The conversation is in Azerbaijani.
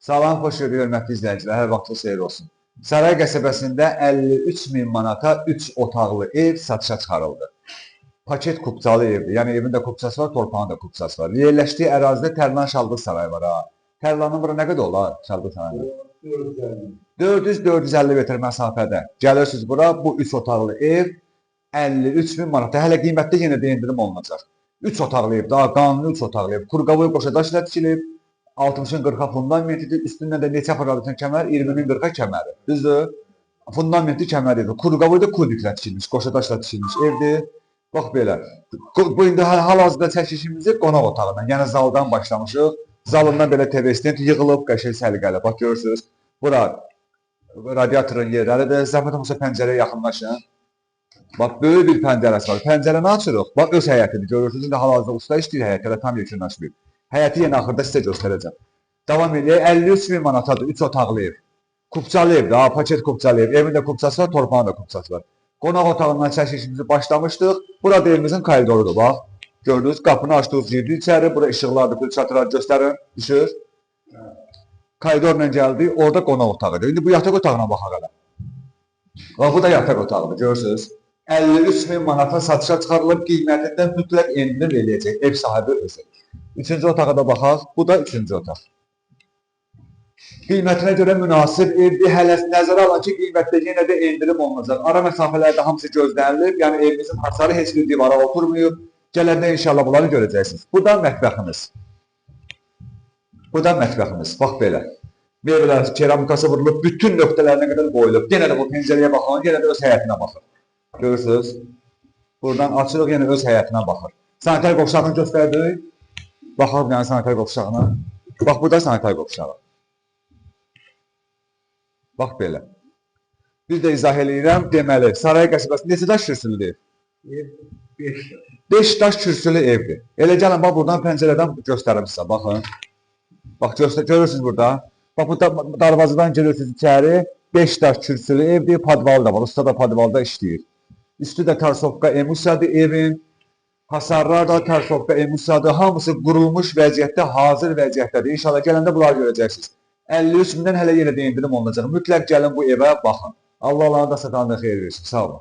Salam, xoş gördük, hörmətli izləyicilər, hər vaxtınız xeyir olsun. Saray qəsəbəsində 53 min manata 3 otaqlı ev satışa çıxarıldı. Paket kupçalı evdir, yəni evin də kupçası var, torpağın da kupçası var. Yerləşdiyi ərazidə Tərlan Şalqız sarayı var ha. Tərlanın bura nə qədər olar Şalqız sarayı? 400-450 metr məsafədə. Gəlirsiniz bura, bu 3 otaqlı ev 53 min manata. Hələ qiymətdə yenə də endirim olunacaq. 3 otaqlı ev, daha qanuni 3 otaqlı ev. Qurqavoy qoşadaşla tikilib. 60-ın 40-a fundamentidir, üstündən də neçə paralıqın kəmər? 20-nin 40-a kəməri. Düzdür? Fundamenti kəməridir. Qurqavoyda kudiklə tikilmiş, qoşadaşla tikilmiş evdir. Bax belə. Bu indi hal-hazırda çəkişimizi qonaq otağından, yəni zaldan başlamışıq. Zalından belə TV-stand yığılıb, qəşəng səliqəli. Bax görürsünüz. Bura radiatorun yerləridir. Zəhmət olmasa pəncərəyə yaxınlaşın. Bax böyük bir pəncərəsi var. Pəncərəni açırıq. Bax öz həyətini görürsünüz. İndi hal-hazırda usta işləyir həyətdə, tam yekunlaşmayıb. Həyəti yenə axırda sizə göstərəcəm. Davam edək. 53 min manatadır, 3 otaqlı ev. Kupçalı evdir, ha, paket kupçalı ev. Evin də kupçası var, torpağın da kupçası var. Qonaq otağından çəkişimizi başlamışdıq. Burada evimizin koridorudur, bax. Gördünüz, qapını açdıq, girdik içəri. Bura işıqlardır, pül çatırar, göstərin. İşıq. Koridorla gəldik, orada qonaq otağıdır. İndi bu yataq otağına baxaq hələ. Bax, bu da yataq otağıdır, görürsünüz. 53 min manata satışa çıxarılıb, qiymətindən mütləq endirim eləyəcək ev sahibi özü. Üçüncü otağa da baxaq. Bu da üçüncü otaq. Qiymətinə görə münasib evdir. Hələ nəzərə alın ki, qiymətdə yenə də endirim olunacaq. Ara məsafələrdə hamısı gözlənilib. Yəni evimizin hasarı heç bir divara oturmayıb. Gələndə inşallah bunları görəcəksiniz. Bu da mətbəximiz. Bu da mətbəximiz. Bax belə. Meyvələr, keramikası vurulub, bütün nöqtələrinə qədər qoyulub. Yenə də bu pəncərəyə baxın, yenə də öz həyətinə baxır. Görürsünüz? Buradan açırıq, yenə öz həyətinə baxır. Sanitar qovşağını göstərdik. Baxaq yəni sanitar qovşağına. Bax, bu da sanitar qovşağı. Bax belə. Bir də izah eləyirəm, deməli, Saray qəsəbəsi neçə daş kürsülüdür? 5 daş kürsülü evdir. Elə gəlin, bax, buradan pəncərədən göstərim sizə, baxın. Bax, görürsünüz burada. Bax, bu darvazadan girirsiniz içəri, 5 daş kürsülü evdir, padvalı da var. Usta da padvalda işləyir. Üstü də tarsovka emusiyadır evin. Hasarlar da tarsovka emusiyadır. Hamısı qurulmuş vəziyyətdə, hazır vəziyyətdədir. İnşallah gələndə bunları görəcəksiniz. 53 mindən hələ yenə də endirim olunacaq. Mütləq gəlin bu evə baxın. Allah Allah'ın da satanlığı xeyir versin. Sağ olun.